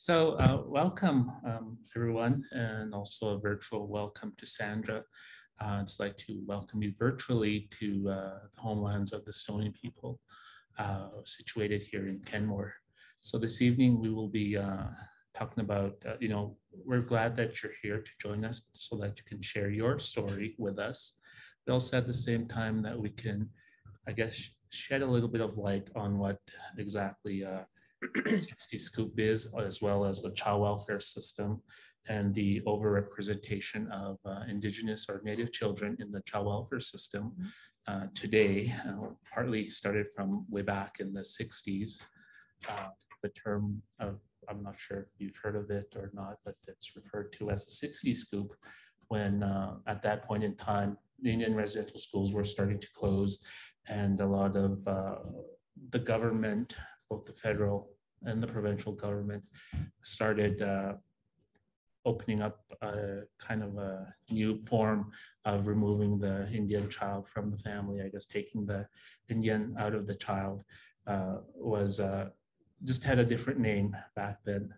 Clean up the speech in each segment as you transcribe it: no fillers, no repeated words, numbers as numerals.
Welcome everyone, and also a virtual welcome to Sandra. I'd just like to welcome you virtually to the homelands of the Stoney people situated here in Kenmore. So this evening we will be talking about, we're glad that you're here to join us so that you can share your story with us. But also at the same time that we can, I guess, shed a little bit of light on what exactly Sixties Scoop is, as well as the child welfare system and the overrepresentation of Indigenous or Native children in the child welfare system today, partly started from way back in the 60s. The term of, I'm not sure if you've heard of it or not, but it's referred to as the 60s Scoop, when at that point in time, Indian residential schools were starting to close, and a lot of the government, both the federal and the provincial government, started opening up a kind of a new form of removing the Indian child from the family. I guess taking the Indian out of the child was just had a different name back then.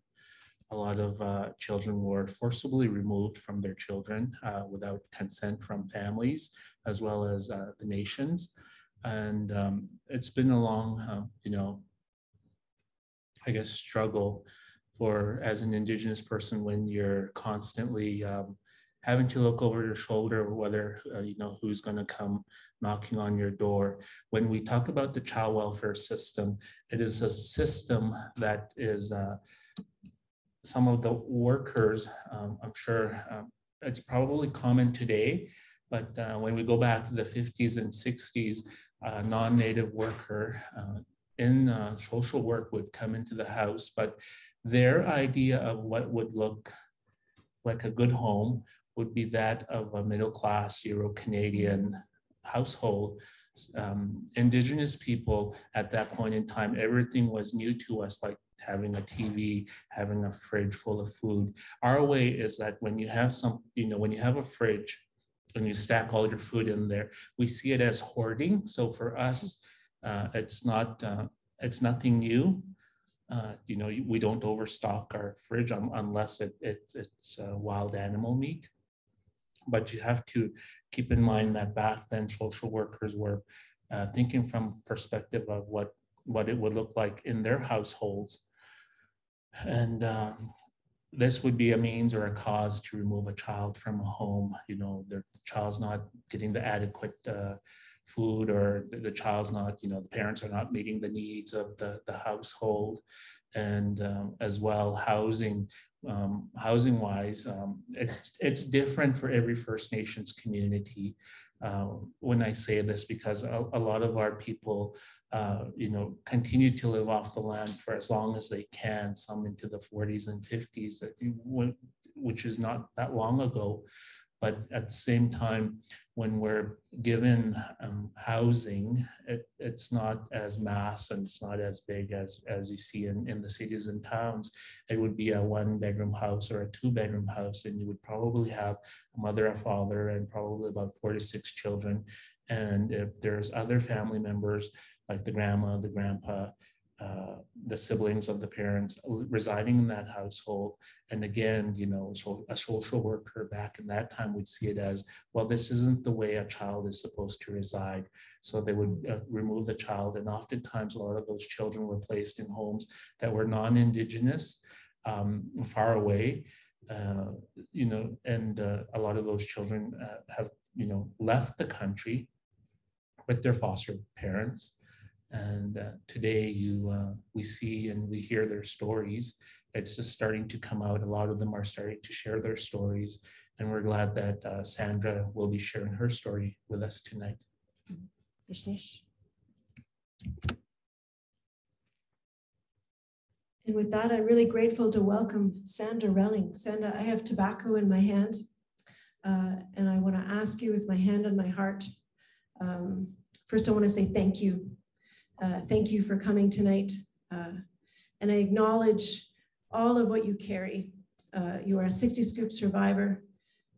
A lot of children were forcibly removed from their children without consent from families, as well as the nations. And it's been a long, I guess, struggle for, as an Indigenous person, when you're constantly having to look over your shoulder, whether, who's going to come knocking on your door. When we talk about the child welfare system, it is a system that is some of the workers, I'm sure it's probably common today, but when we go back to the 50s and 60s, a non-native worker in social work would come into the house, but their idea of what would look like a good home would be that of a middle-class Euro-Canadian household. Indigenous people at that point in time, everything was new to us, like having a TV, having a fridge full of food. Our way is that when you have when you have a fridge and you stack all your food in there, we see it as hoarding. So for us, it's nothing new. We don't overstock our fridge unless it's wild animal meat. But you have to keep in mind that back then social workers were thinking from perspective of what it would look like in their households. And this would be a means or a cause to remove a child from a home. The child's not getting the adequate food, or the child's not, the parents are not meeting the needs of the household. And as well, housing wise, it's different for every First Nations community. When I say this, because a lot of our people continue to live off the land for as long as they can, some into the 40s and 50s, which is not that long ago. But at the same time, when we're given housing, it's not as mass and it's not as big as you see in the cities and towns. It would be a 1-bedroom house or a 2-bedroom house, and you would probably have a mother, a father, and probably about 4 to 6 children. And if there's other family members, like the grandma, the grandpa, the siblings of the parents residing in that household. And again, so a social worker back in that time would see it as, well, this isn't the way a child is supposed to reside. So they would remove the child. And oftentimes a lot of those children were placed in homes that were non-Indigenous, far away, and a lot of those children have, left the country with their foster parents. And today we see and we hear their stories. It's just starting to come out. A lot of them are starting to share their stories. And we're glad that Sandra will be sharing her story with us tonight. And with that, I'm really grateful to welcome Sandra Relling. Sandra, I have tobacco in my hand, and I want to ask you with my hand on my heart. First, I want to say thank you. Thank you for coming tonight. And I acknowledge all of what you carry. You are a 60 Scoop survivor.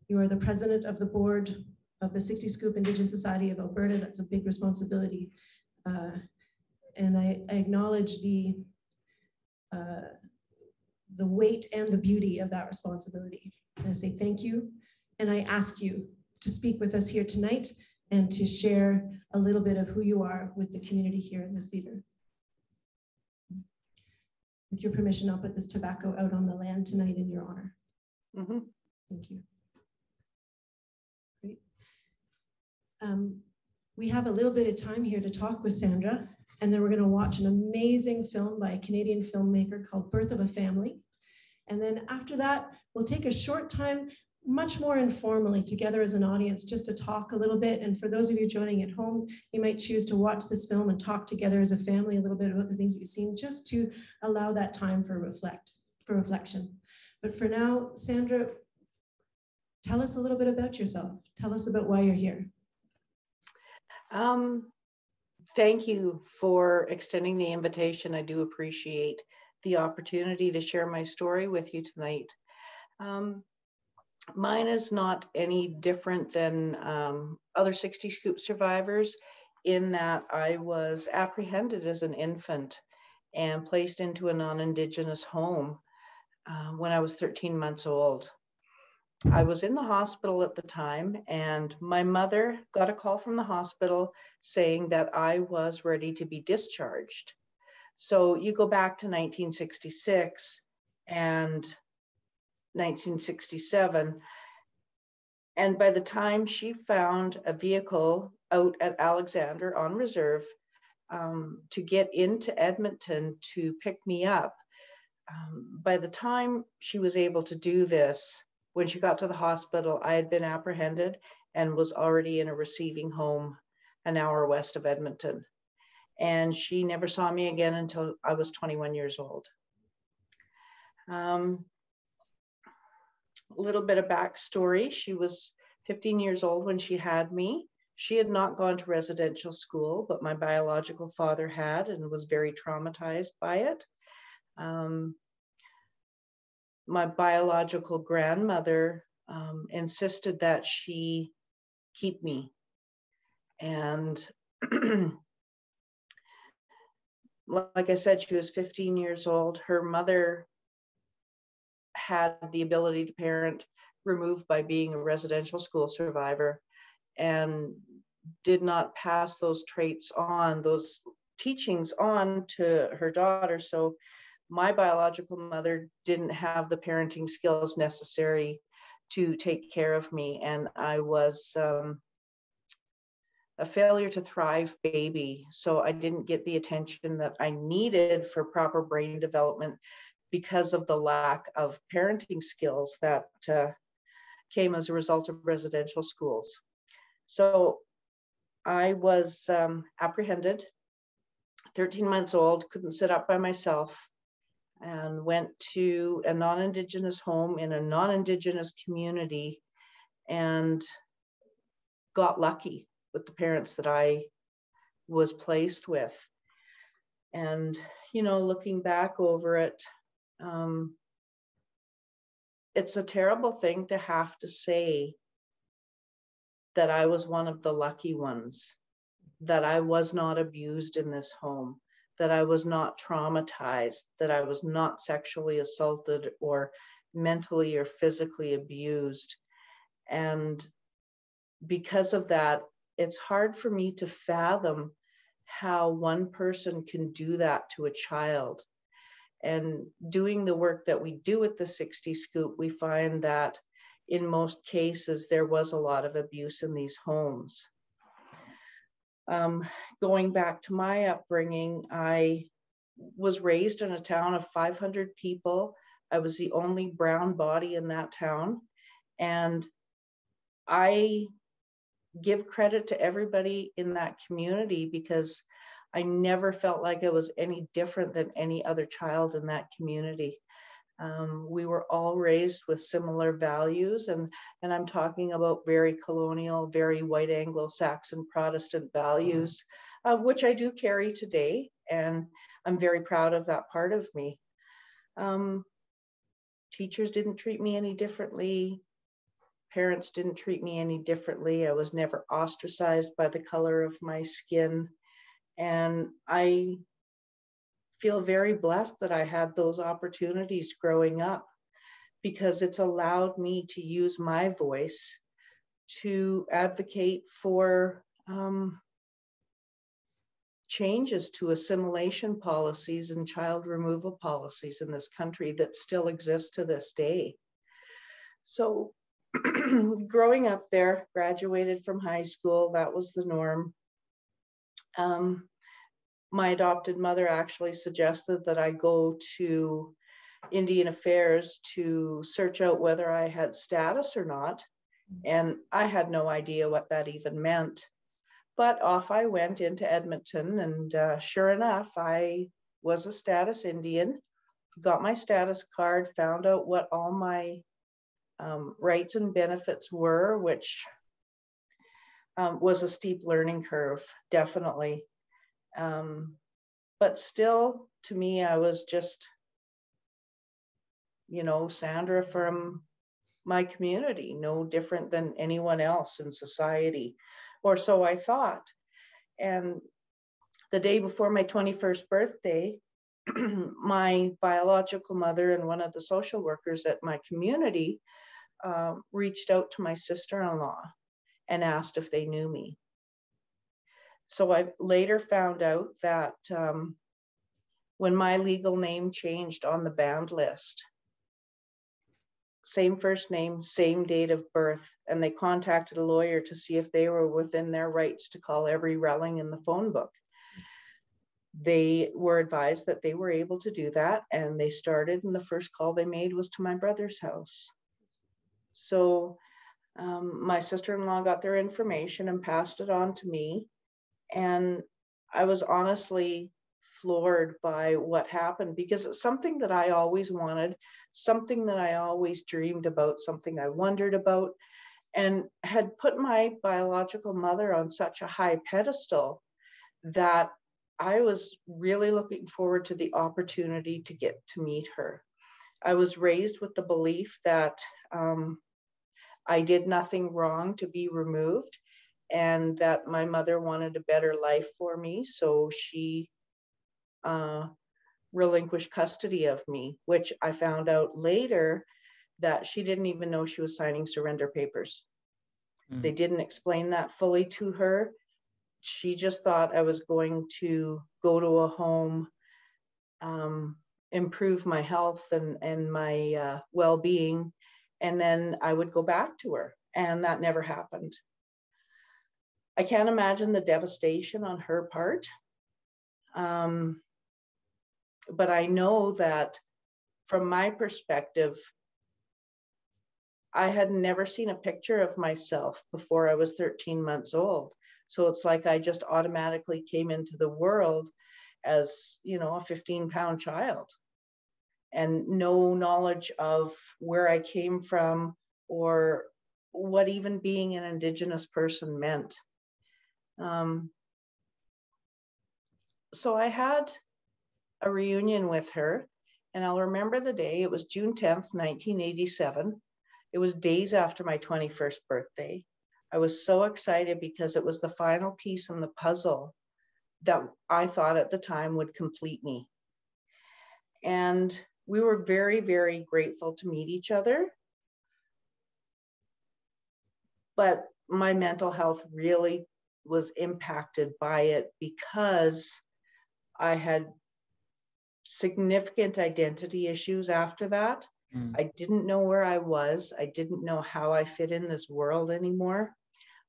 You are the president of the board of the 60 Scoop Indigenous Society of Alberta. That's a big responsibility. And I acknowledge the the weight and the beauty of that responsibility. And I say thank you, and I ask you to speak with us here tonight and to share a little bit of who you are with the community here in this theater. With your permission, I'll put this tobacco out on the land tonight in your honor. Mm-hmm. Thank you. Great. We have a little bit of time here to talk with Sandra, and then we're going to watch an amazing film by a Canadian filmmaker called Birth of a Family. And then after that, we'll take a short time, much more informally together as an audience, just to talk a little bit. And for those of you joining at home, you might choose to watch this film and talk together as a family a little bit about the things that you've seen, just to allow that time for reflection. But for now, Sandra, tell us a little bit about yourself. Tell us about why you're here. Thank you for extending the invitation. I do appreciate the opportunity to share my story with you tonight. Mine is not any different than other 60 Scoop survivors, in that I was apprehended as an infant and placed into a non-Indigenous home when I was 13 months old. I was in the hospital at the time, and my mother got a call from the hospital saying that I was ready to be discharged. So you go back to 1966 and 1967, and by the time she found a vehicle out at Alexander on reserve to get into Edmonton to pick me up, by the time she was able to do this, when she got to the hospital, I had been apprehended and was already in a receiving home an hour west of Edmonton. And she never saw me again until I was 21 years old. A little bit of backstory. She was 15 years old when she had me. She had not gone to residential school, but my biological father had, and was very traumatized by it. My biological grandmother insisted that she keep me. And like I said, she was 15 years old. Her mother had the ability to parent, removed by being a residential school survivor, and did not pass those traits on, those teachings on to her daughter. So my biological mother didn't have the parenting skills necessary to take care of me. And I was a failure to thrive baby. So I didn't get the attention that I needed for proper brain development because of the lack of parenting skills that came as a result of residential schools. So I was apprehended, 13 months old, couldn't sit up by myself, and went to a non-Indigenous home in a non-Indigenous community and got lucky with the parents that I was placed with. And, you know, looking back over it, it's a terrible thing to have to say that I was one of the lucky ones, that I was not abused in this home, that I was not traumatized, that I was not sexually assaulted or mentally or physically abused. And because of that, it's hard for me to fathom how one person can do that to a child. And doing the work that we do at the 60 Scoop, we find that in most cases, there was a lot of abuse in these homes. Going back to my upbringing, I was raised in a town of 500 people. I was the only brown body in that town. And I give credit to everybody in that community because I never felt like I was any different than any other child in that community. We were all raised with similar values, and I'm talking about very colonial, very white Anglo-Saxon Protestant values, which I do carry today, and I'm very proud of that part of me. Teachers didn't treat me any differently. Parents didn't treat me any differently. I was never ostracized by the color of my skin. And I feel very blessed that I had those opportunities growing up, because it's allowed me to use my voice to advocate for changes to assimilation policies and child removal policies in this country that still exist to this day. So growing up there, graduated from high school, that was the norm. My adopted mother actually suggested that I go to Indian Affairs to search out whether I had status or not. And I had no idea what that even meant. But off I went into Edmonton, and sure enough, I was a status Indian, got my status card, found out what all my rights and benefits were, which was a steep learning curve, definitely. But still, to me, I was just, you know, Sandra from my community, no different than anyone else in society, or so I thought. And the day before my 21st birthday, my biological mother and one of the social workers at my community reached out to my sister-in-law and asked if they knew me. So I later found out that when my legal name changed on the banned list, same first name, same date of birth, and they contacted a lawyer to see if they were within their rights to call every Relling in the phone book. They were advised that they were able to do that, and they started, and the first call they made was to my brother's house. So my sister-in-law got their information and passed it on to me, and I was honestly floored by what happened, because it's something that I always wanted, something that I always dreamed about, something I wondered about, and had put my biological mother on such a high pedestal that I was really looking forward to the opportunity to get to meet her. I was raised with the belief that I did nothing wrong to be removed, and that my mother wanted a better life for me, so she relinquished custody of me, which I found out later that she didn't even know she was signing surrender papers. They didn't explain that fully to her. She just thought I was going to go to a home, improve my health and my well-being, and then I would go back to her, and that never happened. I can't imagine the devastation on her part. But I know that from my perspective, I had never seen a picture of myself before I was 13 months old. So it's like I just automatically came into the world as, you know, a 15-pound child, and no knowledge of where I came from or what even being an Indigenous person meant. So I had a reunion with her, and I'll remember the day. It was June 10th, 1987. It was days after my 21st birthday. I was so excited because it was the final piece in the puzzle that I thought at the time would complete me. And we were very, very grateful to meet each other. But my mental health really was impacted by it, because I had significant identity issues after that. I didn't know where I was. I didn't know how I fit in this world anymore.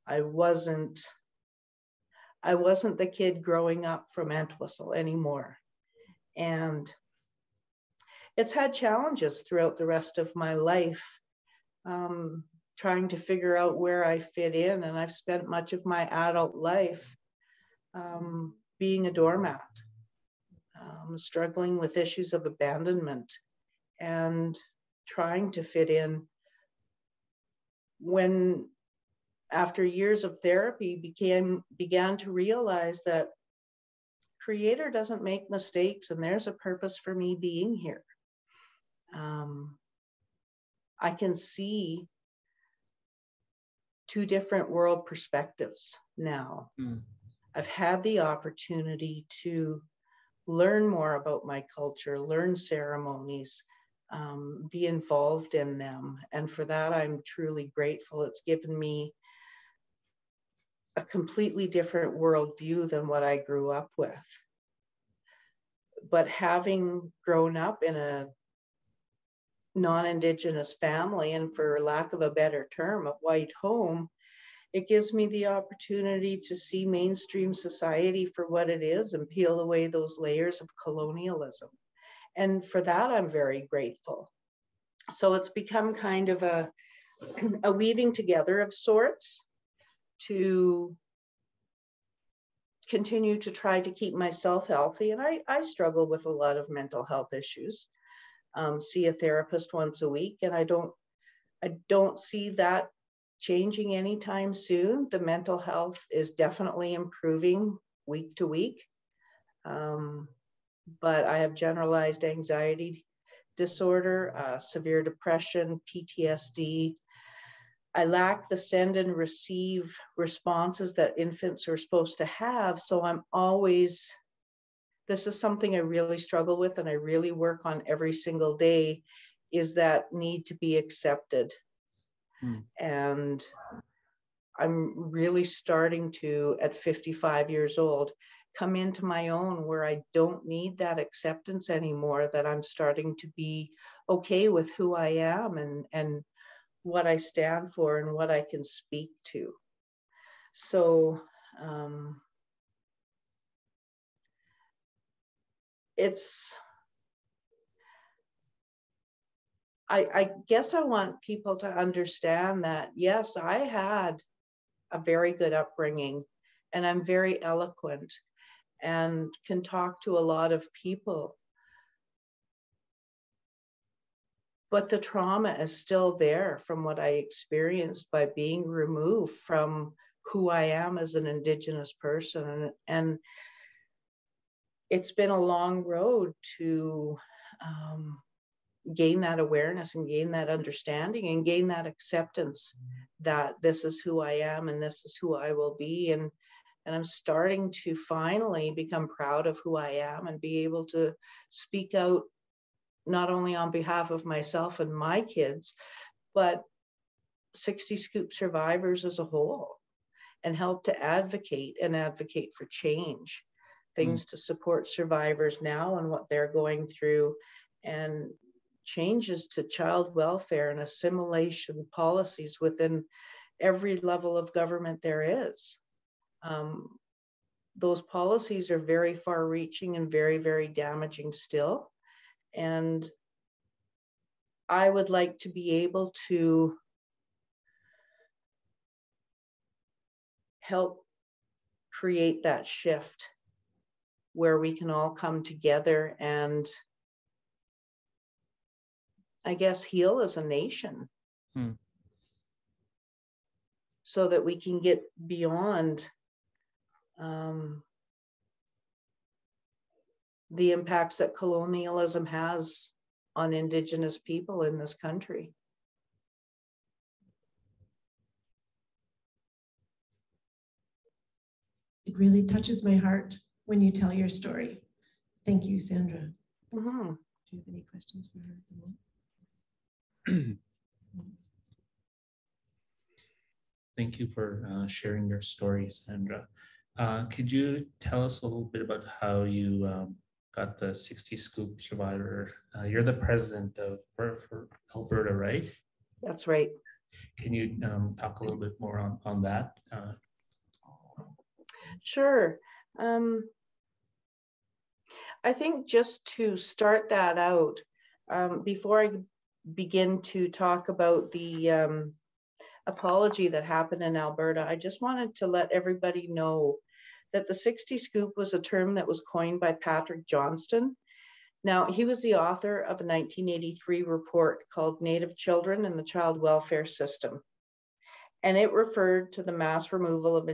I wasn't the kid growing up from Entwistle anymore. And it's had challenges throughout the rest of my life, trying to figure out where I fit in. And I've spent much of my adult life being a doormat, struggling with issues of abandonment and trying to fit in. When, after years of therapy, began to realize that Creator doesn't make mistakes, and there's a purpose for me being here. I can see two different world perspectives now. I've had the opportunity to learn more about my culture, learn ceremonies, be involved in them. And for that, I'm truly grateful. It's given me a completely different worldview than what I grew up with. But having grown up in a non-Indigenous family, and for lack of a better term, a white home, it gives me the opportunity to see mainstream society for what it is and peel away those layers of colonialism. And for that, I'm very grateful. So it's become kind of a weaving together of sorts to continue to try to keep myself healthy. And I struggle with a lot of mental health issues. See a therapist once a week, and I don't see that changing anytime soon. The mental health is definitely improving week to week. But I have generalized anxiety disorder, severe depression, PTSD. I lack the send and receive responses that infants are supposed to have. So I'm always, this is something I really struggle with and I really work on every single day, is that need to be accepted. And I'm really starting to, at 55 years old, come into my own where I don't need that acceptance anymore, that I'm starting to be okay with who I am and what I stand for and what I can speak to. So I guess I want people to understand that, yes, I had a very good upbringing and I'm very eloquent and can talk to a lot of people. But the trauma is still there from what I experienced by being removed from who I am as an Indigenous person. And it's been a long road to gain that awareness and gain that understanding and gain that acceptance that this is who I am and this is who I will be. And I'm starting to finally become proud of who I am and be able to speak out, not only on behalf of myself and my kids, but 60 Scoop survivors as a whole, and help to advocate for change, things to support survivors now and what they're going through, and changes to child welfare and assimilation policies within every level of government there is. Those policies are very far reaching and very, very damaging still. And I would like to be able to help create that shift where we can all come together and, I guess, heal as a nation. So that we can get beyond the impacts that colonialism has on Indigenous people in this country. It really touches my heart when you tell your story. Thank you, Sandra. Do you have any questions for her at the moment? Thank you for sharing your story, Sandra. Could you tell us a little bit about how you got the 60 Scoop Survivor? You're the president of for Alberta, right? That's right. Can you talk a little bit more on that? Sure. I think just to start that out, before I begin to talk about the apology that happened in Alberta, I just wanted to let everybody know that the 60 Scoop was a term that was coined by Patrick Johnston. Now, he was the author of a 1983 report called Native Children and the Child Welfare System. And it referred to the mass removal of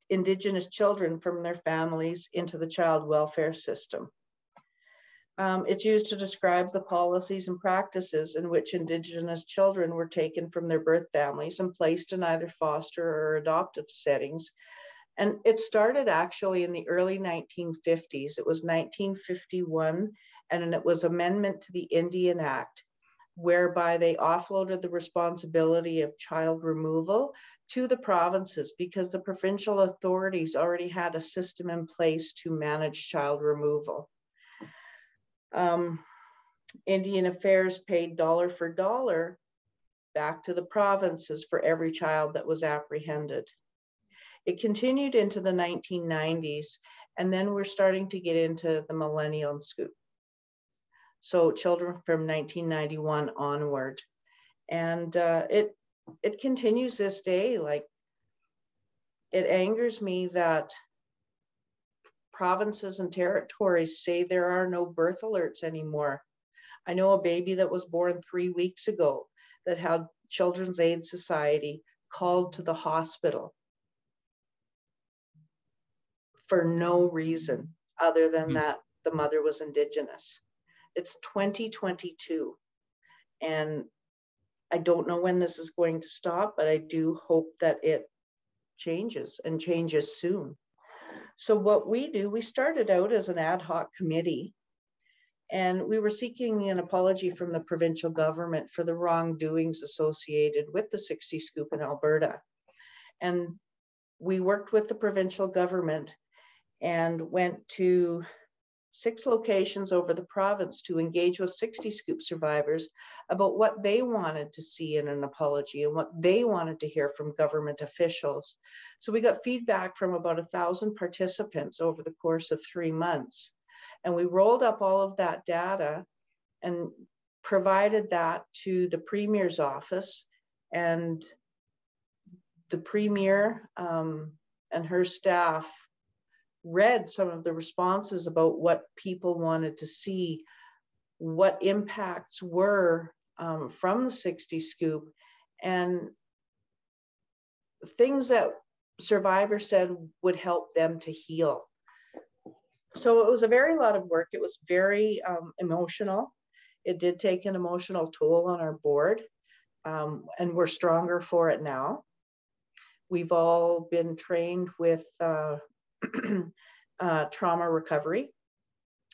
Indigenous children from their families into the child welfare system. It's used to describe the policies and practices in which Indigenous children were taken from their birth families and placed in either foster or adoptive settings And it started actually in the early 1950s. It was 1951, and it was amendment to the Indian Act, whereby they offloaded the responsibility of child removal to the provinces because the provincial authorities already had a system in place to manage child removal. Indian Affairs paid dollar for dollar back to the provinces for every child that was apprehended. It continued into the 1990s, and then we're starting to get into the millennium scoop. So children from 1991 onward. And it continues this day. Like, it angers me that provinces and territories say there are no birth alerts anymore. I know a baby that was born 3 weeks ago that had Children's Aid Society called to the hospital for no reason other than that the mother was Indigenous. It's 2022, and I don't know when this is going to stop, but I do hope that it changes and changes soon. So what we do, we started out as an ad hoc committee, and we were seeking an apology from the provincial government for the wrongdoings associated with the Sixties Scoop in Alberta. And we worked with the provincial government and went to 6 locations over the province to engage with 60 Scoop survivors about what they wanted to see in an apology and what they wanted to hear from government officials. So we got feedback from about 1,000 participants over the course of 3 months. And we rolled up all of that data and provided that to the Premier's office, and the Premier and her staff read some of the responses about what people wanted to see, what impacts were from the 60 Scoop, and things that survivors said would help them to heal. So it was a very lot of work. It was very emotional. It did take an emotional toll on our board, and we're stronger for it now. We've all been trained with trauma recovery,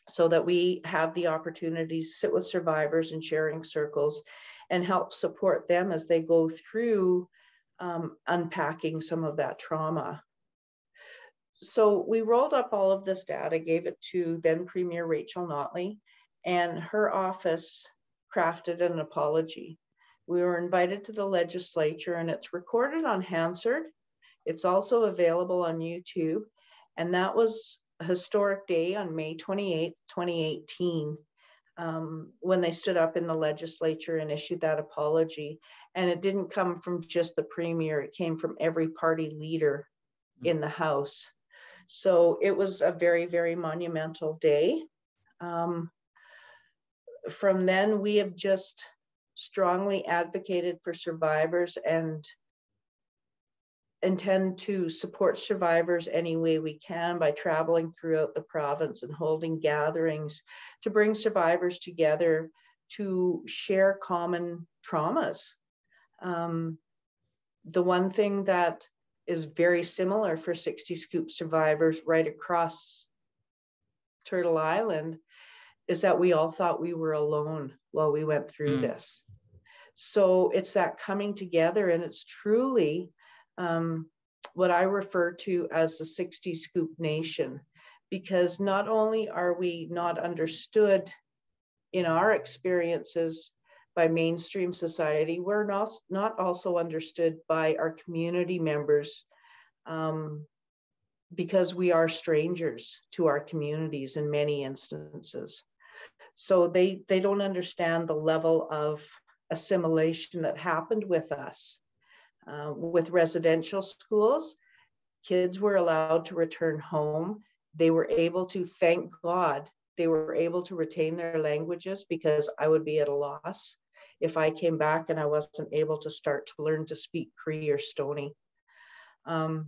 so that we have the opportunity to sit with survivors in sharing circles and help support them as they go through unpacking some of that trauma. So we rolled up all of this data, gave it to then Premier Rachel Notley, and her office crafted an apology. We were invited to the legislature, and it's recorded on Hansard. It's also available on YouTube. And that was a historic day on May 28th, 2018, when they stood up in the legislature and issued that apology. And it didn't come from just the Premier, it came from every party leader in the House. So it was a very, very monumental day. From then, we have just strongly advocated for survivors and intend to support survivors any way we can by traveling throughout the province and holding gatherings to bring survivors together to share common traumas. The one thing that is very similar for 60 Scoop survivors right across Turtle Island is that we all thought we were alone while we went through this. So it's that coming together, and it's truly what I refer to as the 60 Scoop Nation, because not only are we not understood in our experiences by mainstream society, we're not also understood by our community members, because we are strangers to our communities in many instances. So they don't understand the level of assimilation that happened with us. With residential schools, kids were allowed to return home. They were able to, thank God, they were able to retain their languages, because I would be at a loss if I came back and I wasn't able to start to learn to speak Cree or Stoney. But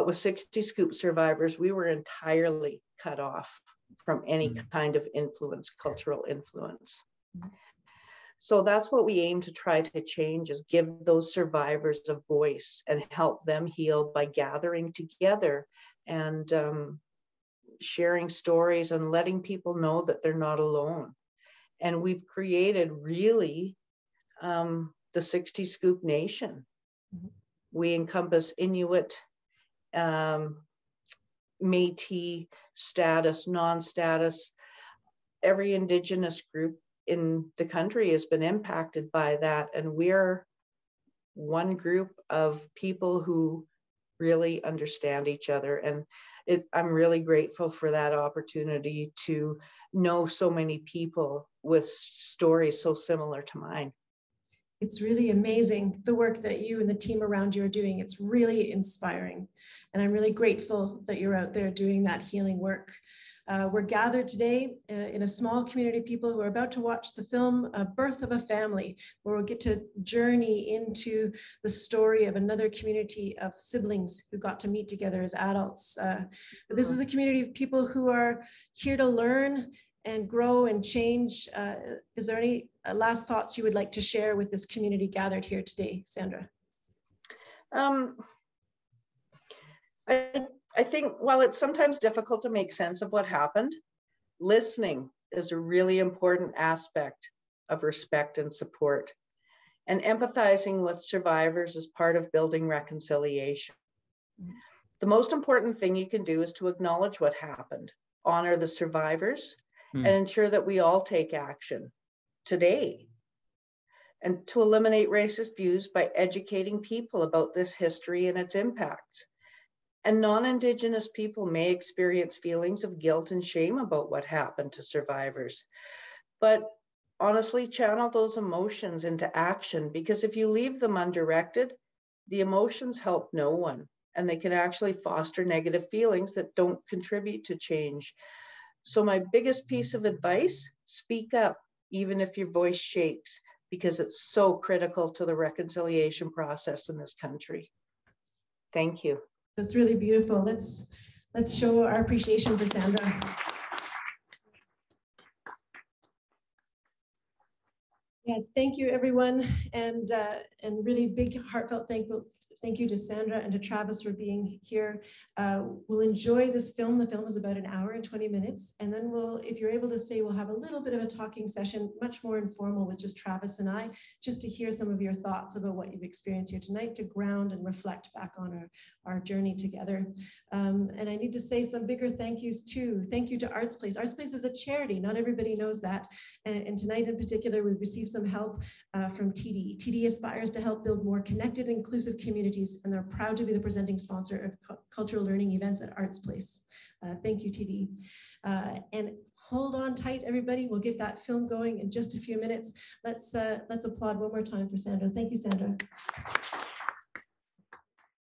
with 60 Scoop survivors, we were entirely cut off from any kind of influence, cultural influence. So that's what we aim to try to change, is give those survivors a voice and help them heal by gathering together and sharing stories and letting people know that they're not alone. And we've created really the 60s Scoop Nation. Mm-hmm. We encompass Inuit, Métis status, non-status. Every Indigenous group in the country has been impacted by that. And we're one group of people who really understand each other. And I'm really grateful for that opportunity to know so many people with stories so similar to mine. It's really amazing, the work that you and the team around you are doing. It's really inspiring. And I'm really grateful that you're out there doing that healing work. We're gathered today in a small community of people who are about to watch the film Birth of a Family, where we'll get to journey into the story of another community of siblings who got to meet together as adults. But this is a community of people who are here to learn and grow and change. Is there any last thoughts you would like to share with this community gathered here today, Sandra? I think while it's sometimes difficult to make sense of what happened, listening is a really important aspect of respect and support. And empathizing with survivors is part of building reconciliation. Mm-hmm. The most important thing you can do is to acknowledge what happened, honor the survivors, and ensure that we all take action today, and to eliminate racist views by educating people about this history and its impacts. And non-Indigenous people may experience feelings of guilt and shame about what happened to survivors. But honestly, channel those emotions into action, because if you leave them undirected, the emotions help no one, and they can actually foster negative feelings that don't contribute to change. So my biggest piece of advice, speak up, even if your voice shakes, because it's so critical to the reconciliation process in this country. Thank you. That's really beautiful. Let's show our appreciation for Sandra. Yeah, thank you everyone, and really big heartfelt thank you to Sandra and to Travis for being here. We'll enjoy this film. The film is about an hour and 20 minutes. And then if you're able to stay, we'll have a little bit of a talking session, much more informal with just Travis and I, just to hear some of your thoughts about what you've experienced here tonight, to ground and reflect back on our journey together. And I need to say some bigger thank yous too. Thank you to artsPlace. artsPlace is a charity. Not everybody knows that. And tonight in particular, we've received some help from TD. TD aspires to help build more connected, inclusive communities, and they're proud to be the presenting sponsor of cultural learning events at artsPlace. Thank you, TD. And hold on tight, everybody. We'll get that film going in just a few minutes. Let's applaud one more time for Sandra. Thank you, Sandra.